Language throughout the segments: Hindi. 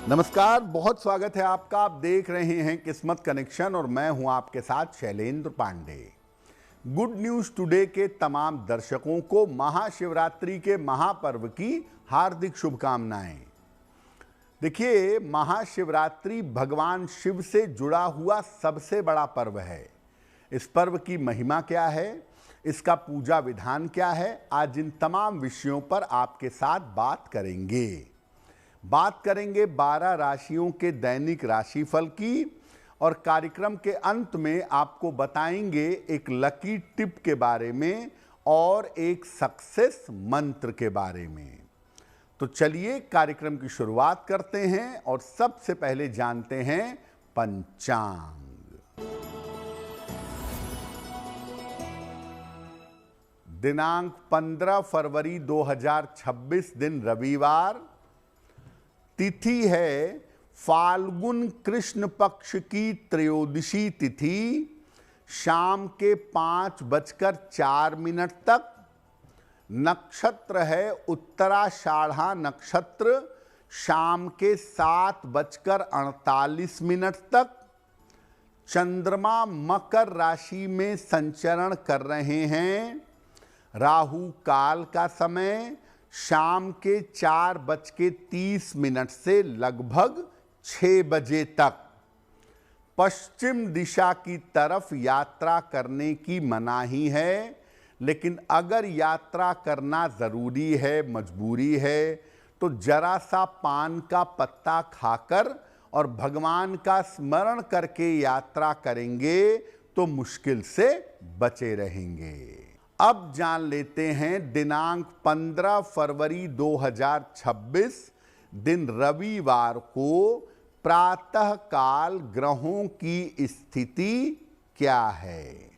नमस्कार, बहुत स्वागत है आपका। आप देख रहे हैं किस्मत कनेक्शन और मैं हूं आपके साथ Shailendra Pandey. Good news today के तमाम दर्शकों को महाशिवरात्रि के महापर्व की हार्दिक शुभकामनाएं। देखिए, महाशिवरात्रि भगवान शिव से जुड़ा हुआ सबसे बड़ा पर्व है। इस पर्व की महिमा क्या है, इसका पूजा विधान क्या है, आज इन तमाम विषयों पर आपके साथ बात करेंगे। बात करेंगे 12 राशियों के दैनिक राशिफल की और कार्यक्रम के अंत में आपको बताएंगे एक लकी टिप के बारे में और एक सक्सेस मंत्र के बारे में। तो चलिए कार्यक्रम की शुरुआत करते हैं और सबसे पहले जानते हैं पंचांग। दिनांक 15 फरवरी 2026 दिन रविवार, तिथि है फाल्गुन कृष्ण पक्ष की त्रयोदशी तिथि, शाम के 5:04 तक। नक्षत्र है उत्तराषाढ़ा नक्षत्र, शाम के 7:48 तक। चंद्रमा मकर राशि में संचरण कर रहे हैं। राहु काल का समय शाम के 4:30 से लगभग 6 बजे तक। पश्चिम दिशा की तरफ यात्रा करने की मनाही है, लेकिन अगर यात्रा करना जरूरी है, मजबूरी है, तो जरा सा पान का पत्ता खाकर और भगवान का स्मरण करके यात्रा करेंगे तो मुश्किल से बचे रहेंगे। अब जान लेते हैं दिनांक 15 फरवरी 2026 दिन रविवार को प्रातः काल ग्रहों की स्थिति क्या है।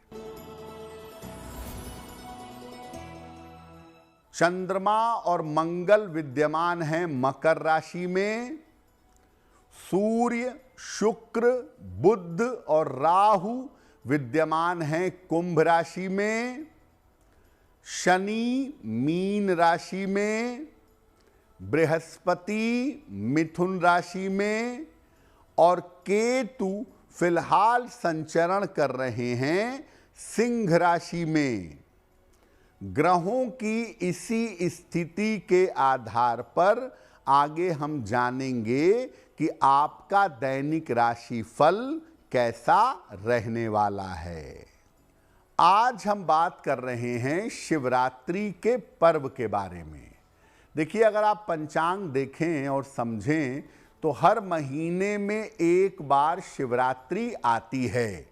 चंद्रमा और मंगल विद्यमान हैं मकर राशि में। सूर्य, शुक्र, बुध और राहु विद्यमान हैं कुंभ राशि में। शनि मीन राशि में, बृहस्पति मिथुन राशि में और केतु फिलहाल संचरण कर रहे हैं सिंह राशि में। ग्रहों की इसी स्थिति के आधार पर आगे हम जानेंगे कि आपका दैनिक राशिफल कैसा रहने वाला है। आज हम बात कर रहे हैं शिवरात्रि के पर्व के बारे में। देखिए, अगर आप पंचांग देखें और समझें तो हर महीने में एक बार शिवरात्रि आती है,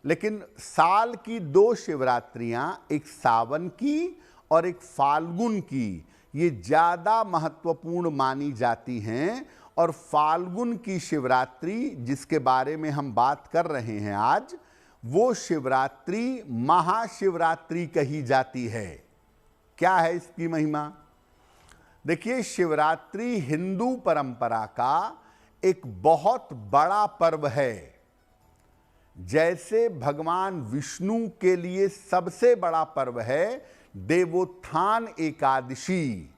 लेकिन साल की 2 शिवरात्रियां, एक सावन की और एक फाल्गुन की, ये ज़्यादा महत्वपूर्ण मानी जाती हैं। और फाल्गुन की शिवरात्रि जिसके बारे में हम बात कर रहे हैं आज, वो शिवरात्रि महाशिवरात्रि कही जाती है। क्या है इसकी महिमा? देखिए, शिवरात्रि हिंदू परंपरा का एक बहुत बड़ा पर्व है। जैसे भगवान विष्णु के लिए सबसे बड़ा पर्व है देवोत्थान एकादशी,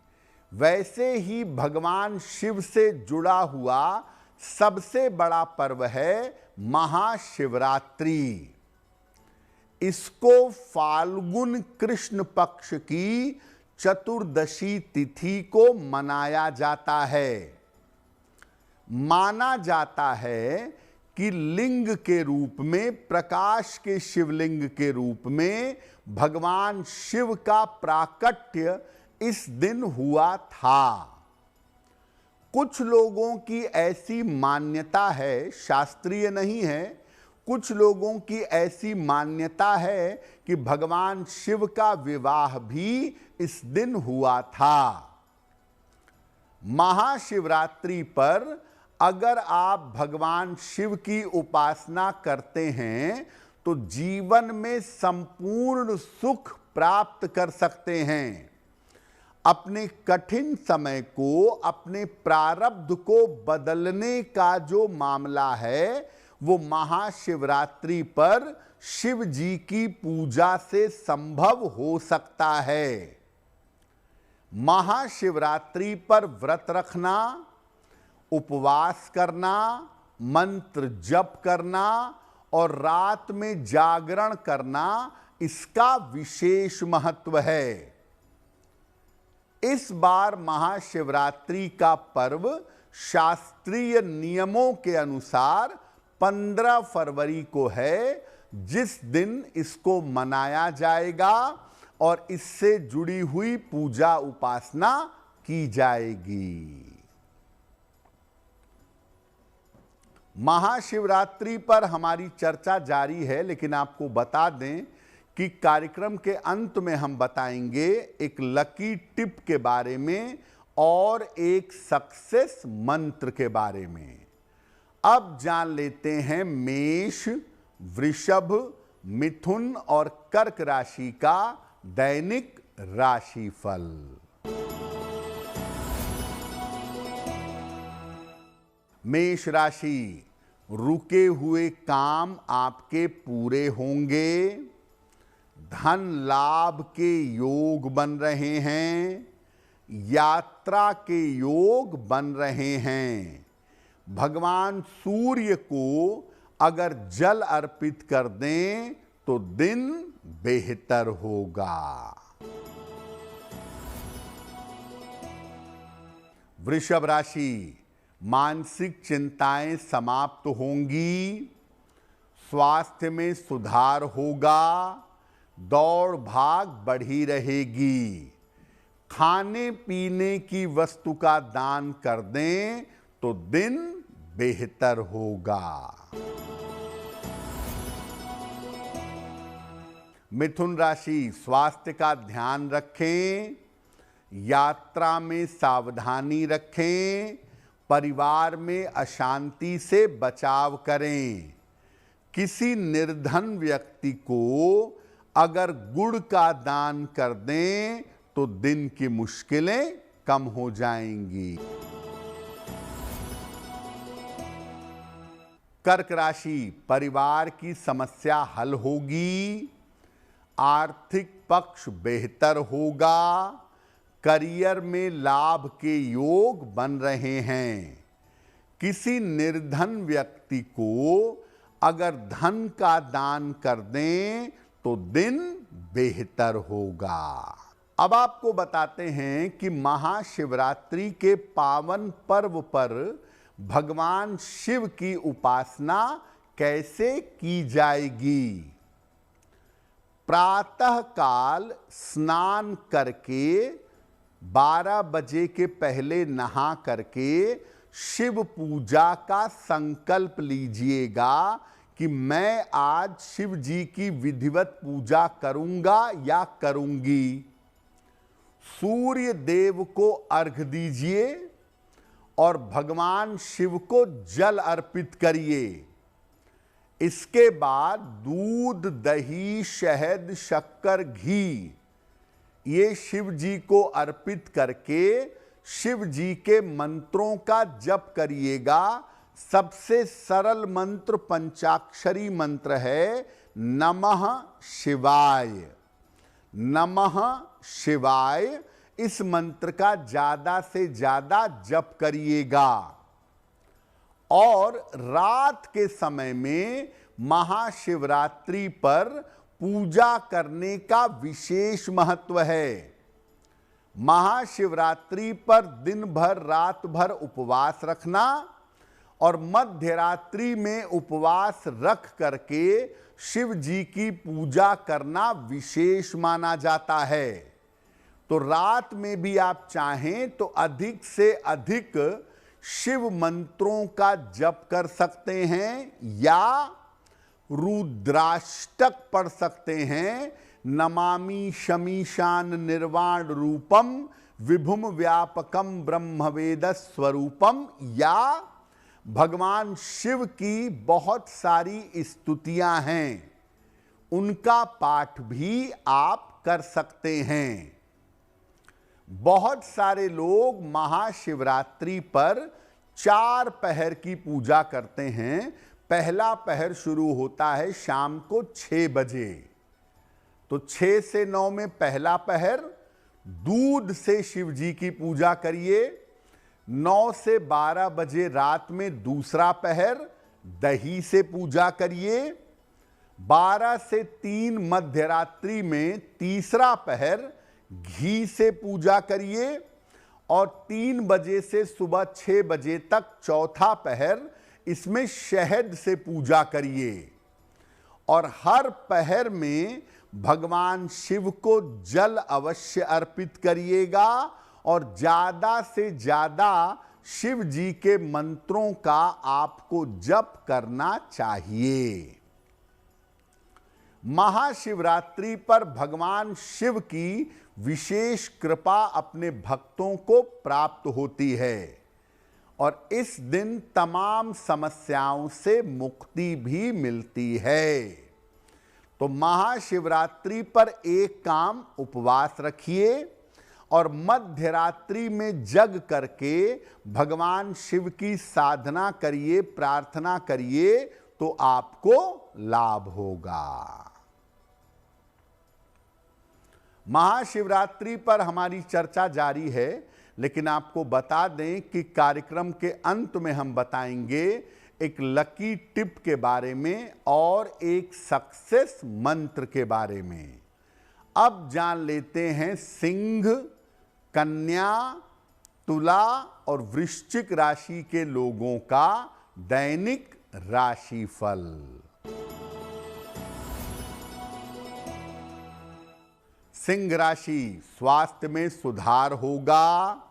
वैसे ही भगवान शिव से जुड़ा हुआ सबसे बड़ा पर्व है महाशिवरात्रि। इसको फाल्गुन कृष्ण पक्ष की चतुर्दशी तिथि को मनाया जाता है। माना जाता है कि लिंग के रूप में, प्रकाश के शिवलिंग के रूप में भगवान शिव का प्राकट्य इस दिन हुआ था। कुछ लोगों की ऐसी मान्यता है, शास्त्रीय नहीं है, कुछ लोगों की ऐसी मान्यता है कि भगवान शिव का विवाह भी इस दिन हुआ था। महाशिवरात्रि पर अगर आप भगवान शिव की उपासना करते हैं तो जीवन में संपूर्ण सुख प्राप्त कर सकते हैं। अपने कठिन समय को, अपने प्रारब्ध को बदलने का जो मामला है वो महाशिवरात्रि पर शिव जी की पूजा से संभव हो सकता है। महाशिवरात्रि पर व्रत रखना, उपवास करना, मंत्र जप करना और रात में जागरण करना इसका विशेष महत्व है। इस बार महाशिवरात्रि का पर्व शास्त्रीय नियमों के अनुसार 15 फरवरी को है, जिस दिन इसको मनाया जाएगा और इससे जुड़ी हुई पूजा उपासना की जाएगी। महाशिवरात्रि पर हमारी चर्चा जारी है, लेकिन आपको बता दें कि कार्यक्रम के अंत में हम बताएंगे एक लकी टिप के बारे में और एक सक्सेस मंत्र के बारे में। अब जान लेते हैं मेष, वृषभ, मिथुन और कर्क राशि का दैनिक राशिफल। मेष राशि, रुके हुए काम आपके पूरे होंगे। धन लाभ के योग बन रहे हैं। यात्रा के योग बन रहे हैं। भगवान सूर्य को अगर जल अर्पित कर दें तो दिन बेहतर होगा। वृषभ राशि, मानसिक चिंताएं समाप्त होंगी। स्वास्थ्य में सुधार होगा। दौड़ भाग बढ़ी रहेगी। खाने पीने की वस्तु का दान कर दें तो दिन बेहतर होगा। मिथुन राशि, स्वास्थ्य का ध्यान रखें। यात्रा में सावधानी रखें। परिवार में अशांति से बचाव करें। किसी निर्धन व्यक्ति को अगर गुड़ का दान कर दें तो दिन की मुश्किलें कम हो जाएंगी। कर्क राशि, परिवार की समस्या हल होगी। आर्थिक पक्ष बेहतर होगा। करियर में लाभ के योग बन रहे हैं। किसी निर्धन व्यक्ति को अगर धन का दान कर दें तो दिन बेहतर होगा। अब आपको बताते हैं कि महाशिवरात्रि के पावन पर्व पर भगवान शिव की उपासना कैसे की जाएगी। प्रातः काल स्नान करके 12 बजे के पहले नहा करके शिव पूजा का संकल्प लीजिएगा कि मैं आज शिव जी की विधिवत पूजा करूंगा या करूंगी। सूर्य देव को अर्घ दीजिए और भगवान शिव को जल अर्पित करिए। इसके बाद दूध, दही, शहद, शक्कर, घी ये शिव जी को अर्पित करके शिव जी के मंत्रों का जप करिएगा। सबसे सरल मंत्र पंचाक्षरी मंत्र है नमः शिवाय। नमः शिवाय इस मंत्र का ज्यादा से ज्यादा जप करिएगा। और रात के समय में महाशिवरात्रि पर पूजा करने का विशेष महत्व है। महाशिवरात्रि पर दिन भर रात भर उपवास रखना और मध्य रात्रि में उपवास रख करके शिव जी की पूजा करना विशेष माना जाता है। तो रात में भी आप चाहें तो अधिक से अधिक शिव मंत्रों का जप कर सकते हैं या रुद्राष्टक पढ़ सकते हैं। नमामि शमीशान निर्वाण रूपम विभुम व्यापकम ब्रह्मवेद स्वरूपम, या भगवान शिव की बहुत सारी स्तुतियां हैं, उनका पाठ भी आप कर सकते हैं। बहुत सारे लोग महाशिवरात्रि पर 4 पहर की पूजा करते हैं। पहला पहर शुरू होता है शाम को 6 बजे, तो 6 से 9 में पहला पहर दूध से शिव जी की पूजा करिए। 9 से 12 बजे रात में दूसरा पहर दही से पूजा करिए। 12 से 3 मध्य रात्रि में तीसरा पहर घी से पूजा करिए और 3 बजे से सुबह 6 बजे तक चौथा पहर इसमें शहद से पूजा करिए। और हर पहर में भगवान शिव को जल अवश्य अर्पित करिएगा और ज्यादा से ज्यादा शिव जी के मंत्रों का आपको जप करना चाहिए। महाशिवरात्रि पर भगवान शिव की विशेष कृपा अपने भक्तों को प्राप्त होती है और इस दिन तमाम समस्याओं से मुक्ति भी मिलती है। तो महाशिवरात्रि पर एक काम उपवास रखिए और मध्य रात्रि में जग करके भगवान शिव की साधना करिए, प्रार्थना करिए, तो आपको लाभ होगा। महाशिवरात्रि पर हमारी चर्चा जारी है, लेकिन आपको बता दें कि कार्यक्रम के अंत में हम बताएंगे एक लकी टिप के बारे में और एक सक्सेस मंत्र के बारे में। अब जान लेते हैं सिंह, कन्या, तुला और वृश्चिक राशि के लोगों का दैनिक राशिफल। सिंह राशि, स्वास्थ्य में सुधार होगा,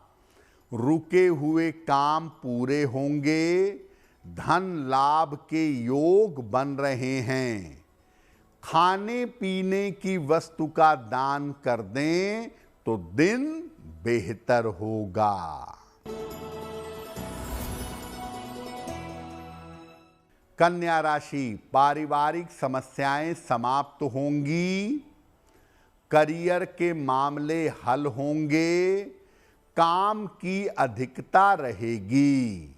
रुके हुए काम पूरे होंगे, धन लाभ के योग बन रहे हैं। खाने पीने की वस्तु का दान कर दें तो दिन बेहतर होगा। कन्या राशि, पारिवारिक समस्याएं समाप्त होंगी, करियर के मामले हल होंगे, काम की अधिकता रहेगी।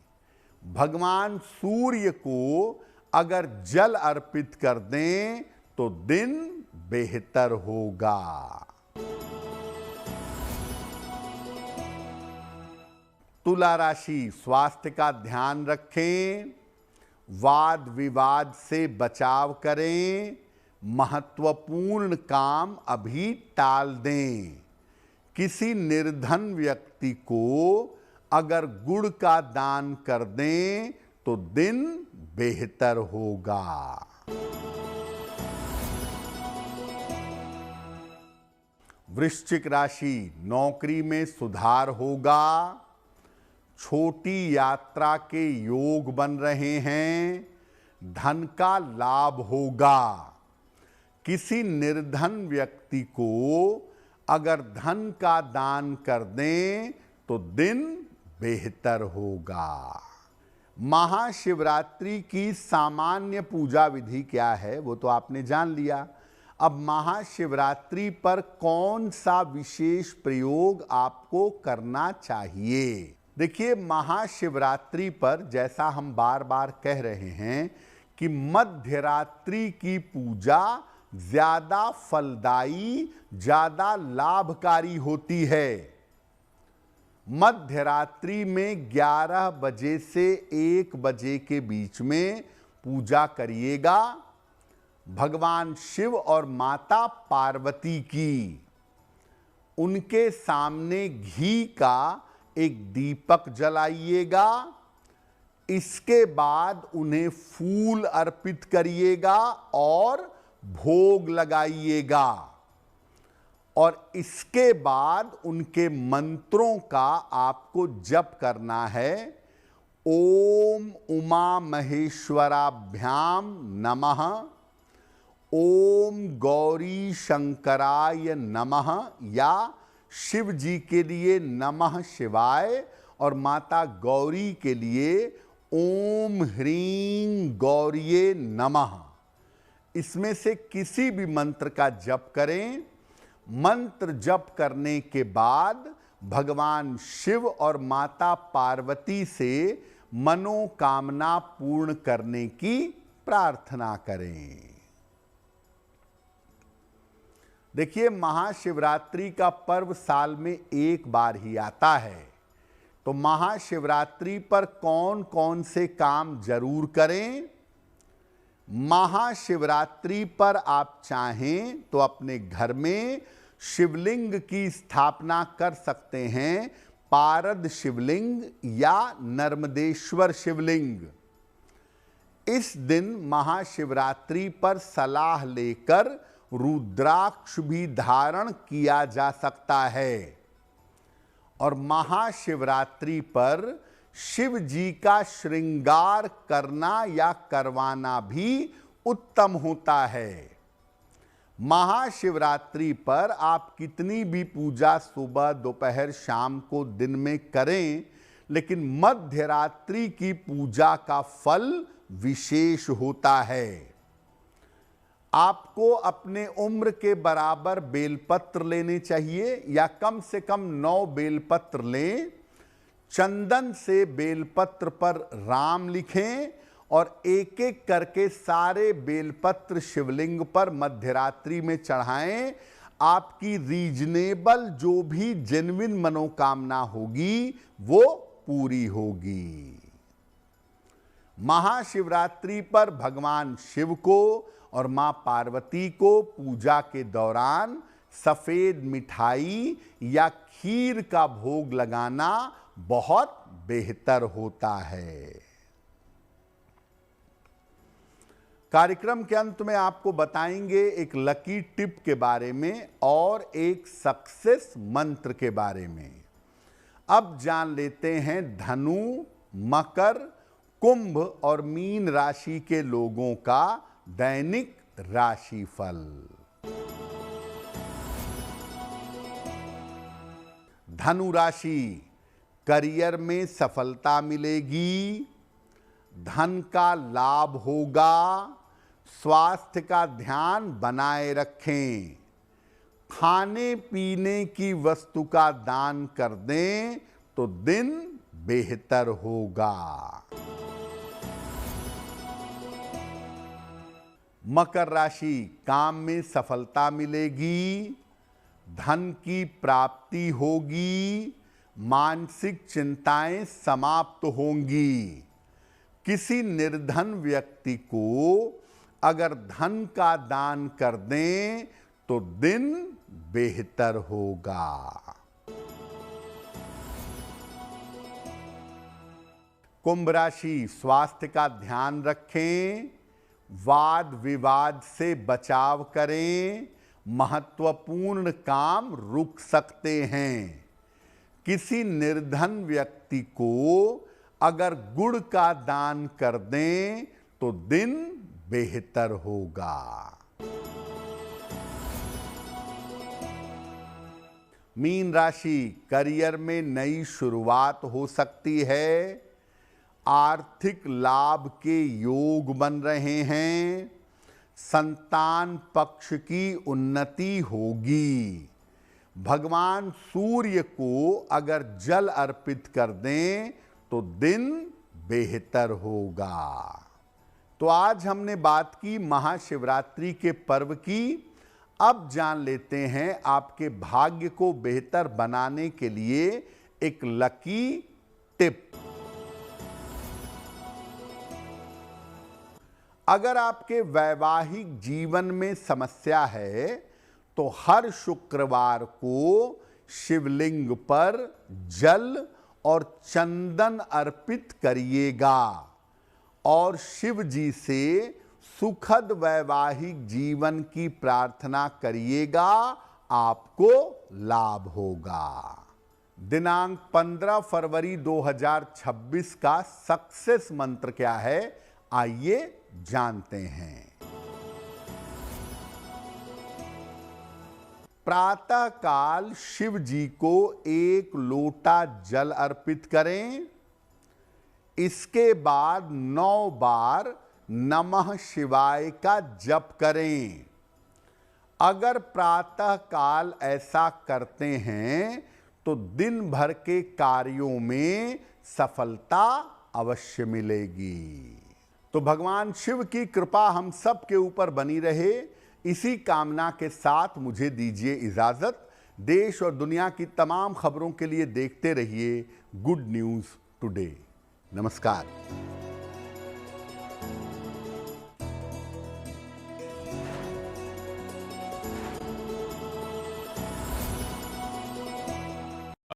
भगवान सूर्य को अगर जल अर्पित कर दें तो दिन बेहतर होगा। तुला राशि, स्वास्थ्य का ध्यान रखें, वाद विवाद से बचाव करें, महत्वपूर्ण काम अभी टाल दें। किसी निर्धन व्यक्ति को अगर गुड़ का दान कर दें तो दिन बेहतर होगा। वृश्चिक राशि, नौकरी में सुधार होगा, छोटी यात्रा के योग बन रहे हैं, धन का लाभ होगा। किसी निर्धन व्यक्ति को अगर धन का दान कर दें तो दिन बेहतर होगा। महाशिवरात्रि की सामान्य पूजा विधि क्या है वो तो आपने जान लिया। अब महाशिवरात्रि पर कौन सा विशेष प्रयोग आपको करना चाहिए? देखिए, महाशिवरात्रि पर जैसा हम बार बार कह रहे हैं कि मध्यरात्रि की पूजा ज्यादा फलदायी, ज्यादा लाभकारी होती है। मध्यरात्रि में 11 बजे से 1 बजे के बीच में पूजा करिएगा भगवान शिव और माता पार्वती की। उनके सामने घी का एक दीपक जलाइएगा, इसके बाद उन्हें फूल अर्पित करिएगा और भोग लगाइएगा और इसके बाद उनके मंत्रों का आपको जप करना है। ओम उमा महेश्वराभ्याम नमः, ओम गौरी शंकराय नमः या शिव जी के लिए नमः शिवाय और माता गौरी के लिए ओम ह्रीं गौरिये नमः। इसमें से किसी भी मंत्र का जप करें। मंत्र जप करने के बाद भगवान शिव और माता पार्वती से मनोकामना पूर्ण करने की प्रार्थना करें। देखिए, महाशिवरात्रि का पर्व साल में एक बार ही आता है, तो महाशिवरात्रि पर कौन कौन से काम जरूर करें? महाशिवरात्रि पर आप चाहें तो अपने घर में शिवलिंग की स्थापना कर सकते हैं, पारद शिवलिंग या नर्मदेश्वर शिवलिंग। इस दिन महाशिवरात्रि पर सलाह लेकर रुद्राक्ष भी धारण किया जा सकता है। और महाशिवरात्रि पर शिव जी का श्रृंगार करना या करवाना भी उत्तम होता है। महाशिवरात्रि पर आप कितनी भी पूजा सुबह, दोपहर, शाम को, दिन में करें, लेकिन मध्य रात्रि की पूजा का फल विशेष होता है। आपको अपने उम्र के बराबर बेलपत्र लेने चाहिए या कम से कम 9 बेलपत्र लें। चंदन से बेलपत्र पर राम लिखें और एक एक करके सारे बेलपत्र शिवलिंग पर मध्यरात्रि में चढ़ाएं। आपकी रीजनेबल जो भी जेन्युइन मनोकामना होगी वो पूरी होगी। महाशिवरात्रि पर भगवान शिव को और मां पार्वती को पूजा के दौरान सफेद मिठाई या खीर का भोग लगाना बहुत बेहतर होता है। कार्यक्रम के अंत में आपको बताएंगे एक लकी टिप के बारे में और एक सक्सेस मंत्र के बारे में। अब जान लेते हैं धनु, मकर, कुंभ और मीन राशि के लोगों का दैनिक राशिफल। धनु राशि, करियर में सफलता मिलेगी, धन का लाभ होगा, स्वास्थ्य का ध्यान बनाए रखें, खाने पीने की वस्तु का दान कर दें तो दिन बेहतर होगा। मकर राशि, काम में सफलता मिलेगी, धन की प्राप्ति होगी, मानसिक चिंताएं समाप्त होंगी। किसी निर्धन व्यक्ति को अगर धन का दान कर दें तो दिन बेहतर होगा। कुंभ राशि, स्वास्थ्य का ध्यान रखें, वाद विवाद से बचाव करें, महत्वपूर्ण काम रुक सकते हैं। किसी निर्धन व्यक्ति को अगर गुड़ का दान कर दें तो दिन बेहतर होगा। मीन राशि, करियर में नई शुरुआत हो सकती है, आर्थिक लाभ के योग बन रहे हैं, संतान पक्ष की उन्नति होगी। भगवान सूर्य को अगर जल अर्पित कर दें तो दिन बेहतर होगा। तो आज हमने बात की महाशिवरात्रि के पर्व की। अब जान लेते हैं आपके भाग्य को बेहतर बनाने के लिए एक लकी टिप। अगर आपके वैवाहिक जीवन में समस्या है तो हर शुक्रवार को शिवलिंग पर जल और चंदन अर्पित करिएगा और शिव जी से सुखद वैवाहिक जीवन की प्रार्थना करिएगा, आपको लाभ होगा। दिनांक 15 फरवरी 2026 का सक्सेस मंत्र क्या है, आइए जानते हैं। प्रातः काल शिव जी को 1 लोटा जल अर्पित करें। इसके बाद 9 बार नमः शिवाय का जप करें। अगर प्रातः काल ऐसा करते हैं तो दिन भर के कार्यों में सफलता अवश्य मिलेगी। तो भगवान शिव की कृपा हम सब के ऊपर बनी रहे, इसी कामना के साथ मुझे दीजिए इजाजत। देश और दुनिया की तमाम खबरों के लिए देखते रहिए गुड न्यूज़ टुडे। नमस्कार।